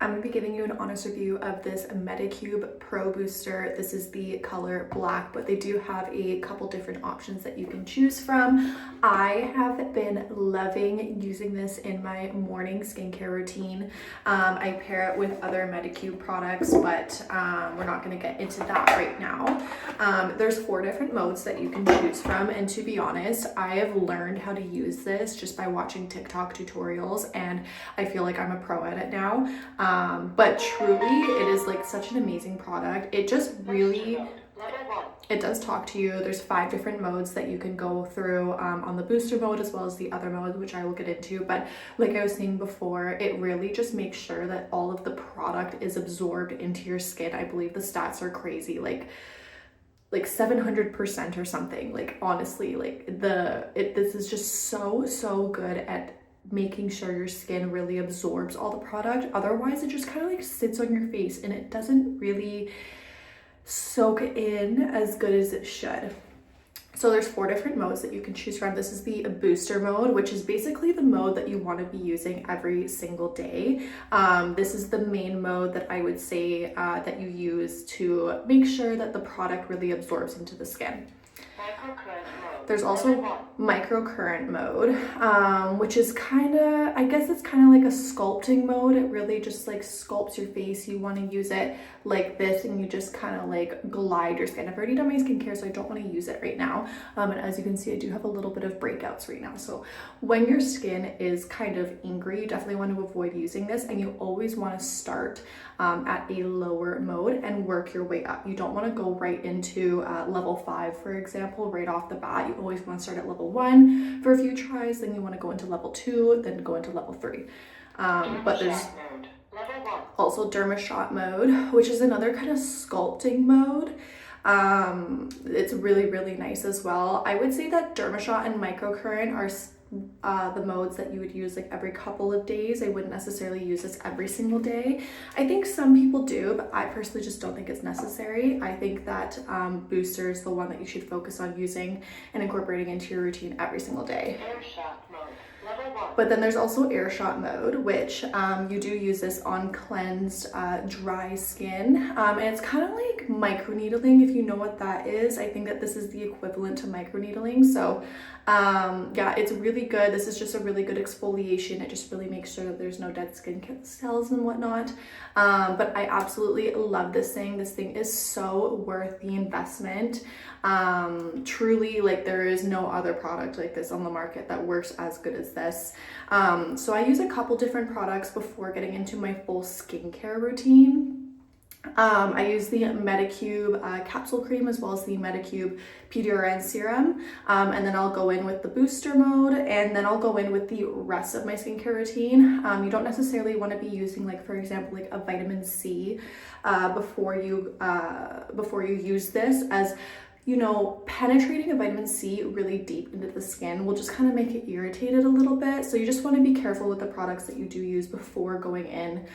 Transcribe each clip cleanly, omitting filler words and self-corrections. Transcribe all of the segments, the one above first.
I'm going to be giving you an honest review of this Medicube Pro Booster. This is the color black, but they do have a couple different options that you can choose from. I have been loving using this in my morning skincare routine. I pair it with other Medicube products, but we're not going to get into that right now. There's 4 different modes that you can choose from, and to be honest, I have learned how to use this just by watching TikTok tutorials, and I feel like I'm a pro at it now. But truly, it is like such an amazing product. It just really, it does talk to you. There's 5 different modes that you can go through on the booster mode as well as the other mode, which I will get into. But like I was saying before, it really just makes sure that all of the product is absorbed into your skin. I believe the stats are crazy, like 700% or something. Like honestly, like this is just so good at making sure your skin really absorbs all the product. Otherwise, it just kind of like sits on your face and it doesn't really soak in as good as it should. So there's 4 different modes that you can choose from. This is the booster mode, which is basically the mode that you want to be using every single day. This is the main mode that I would say that you use to make sure that the product really absorbs into the skin. There's also microcurrent mode, which is kind of, I guess it's kind of like a sculpting mode. It really just like sculpts your face. You want to use it like this and you just kind of like glide your skin. I've already done my skincare, so I don't want to use it right now. And as you can see, I do have a little bit of breakouts right now. So when your skin is kind of angry, you definitely want to avoid using this, and you always want to start at a lower mode and work your way up. You don't want to go right into level 5, for example, right off the bat. You always want to start at level 1 for a few tries, then you want to go into level 2, then go into level 3. But there's also Dermashot mode, which is another kind of sculpting mode. It's really nice as well. I would say that Dermashot and microcurrent are the modes that you would use like every couple of days. I wouldn't necessarily use this every single day. I think some people do, but I personally just don't think it's necessary. I think that booster is the one that you should focus on using and incorporating into your routine every single day. But then there's also air shot mode, which you do use this on cleansed dry skin, and it's kind of like microneedling, if you know what that is. I think that this is the equivalent to microneedling. So yeah, it's really good. This is just a really good exfoliation. It just really makes sure that there's no dead skin cells and whatnot. But I absolutely love this thing. This thing is so worth the investment. Truly, like, there is no other product like this on the market that works as good as this. So I use a couple different products before getting into my full skincare routine. I use the Medicube capsule cream as well as the Medicube PDRN serum, and then I'll go in with the booster mode, and then I'll go in with the rest of my skincare routine. You don't necessarily want to be using, like, for example, like a vitamin C before you use this, as you know, penetrating a vitamin C really deep into the skin will just kind of make it irritated a little bit. So you just want to be careful with the products that you do use before going in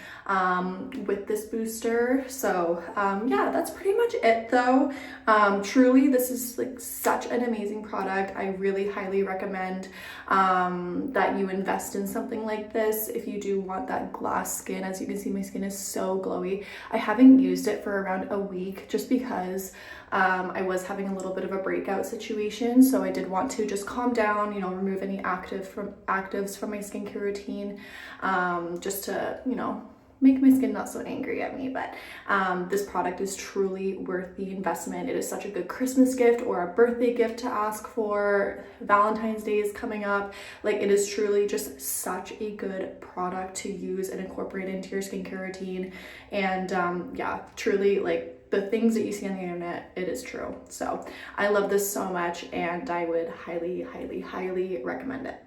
with this booster. So yeah, that's pretty much it though. Truly, this is like such an amazing product. I really highly recommend that you invest in something like this if you do want that glass skin. As you can see, my skin is so glowy. I haven't used it for around a week just because I was having a little bit of a breakout situation, so I did want to just calm down, you know, remove any actives from my skincare routine, just to, you know, make my skin not so angry at me. But this product is truly worth the investment. It is such a good Christmas gift or a birthday gift to ask for. Valentine's Day is coming up. Like, it is truly just such a good product to use and incorporate into your skincare routine. And yeah, truly, like, the things that you see on the internet, it is true. So I love this so much, and I would highly recommend it.